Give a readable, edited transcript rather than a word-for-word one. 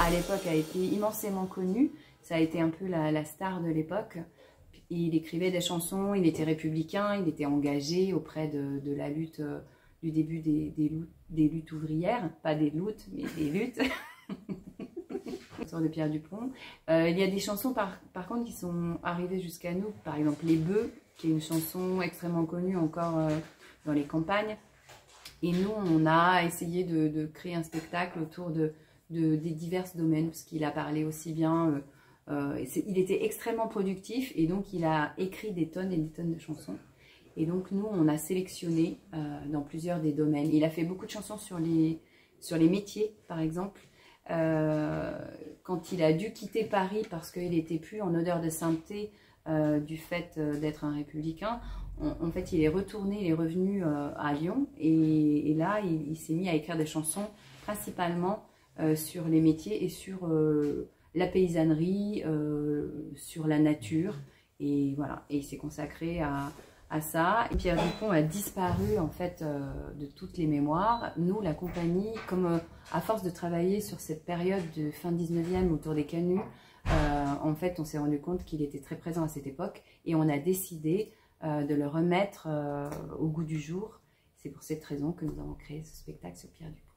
à l'époque a été immensément connu. Ça a été un peu la star de l'époque. Il écrivait des chansons, il était républicain, il était engagé auprès de la lutte, du début des luttes ouvrières. Pas des luttes, mais des luttes. De Pierre Dupont. Il y a des chansons par contre qui sont arrivées jusqu'à nous. Par exemple Les Bœufs, qui est une chanson extrêmement connue encore dans les campagnes. Et nous, on a essayé de créer un spectacle autour des divers domaines, parce qu'il a parlé aussi bien, il était extrêmement productif, et donc il a écrit des tonnes et des tonnes de chansons. Et donc nous, on a sélectionné dans plusieurs des domaines. Il a fait beaucoup de chansons sur les métiers, par exemple. Quand il a dû quitter Paris parce qu'il n'était plus en odeur de sainteté du fait d'être un républicain, en fait il est retourné, il est revenu à Lyon, et là il s'est mis à écrire des chansons principalement sur les métiers et sur la paysannerie, sur la nature, et voilà, et il s'est consacré à ça. Et Pierre Dupont a disparu en fait de toutes les mémoires. Nous, la compagnie, comme à force de travailler sur cette période de fin 19e autour des canuts, en fait on s'est rendu compte qu'il était très présent à cette époque, et on a décidé de le remettre au goût du jour. C'est pour cette raison que nous avons créé ce spectacle sur Pierre Dupont.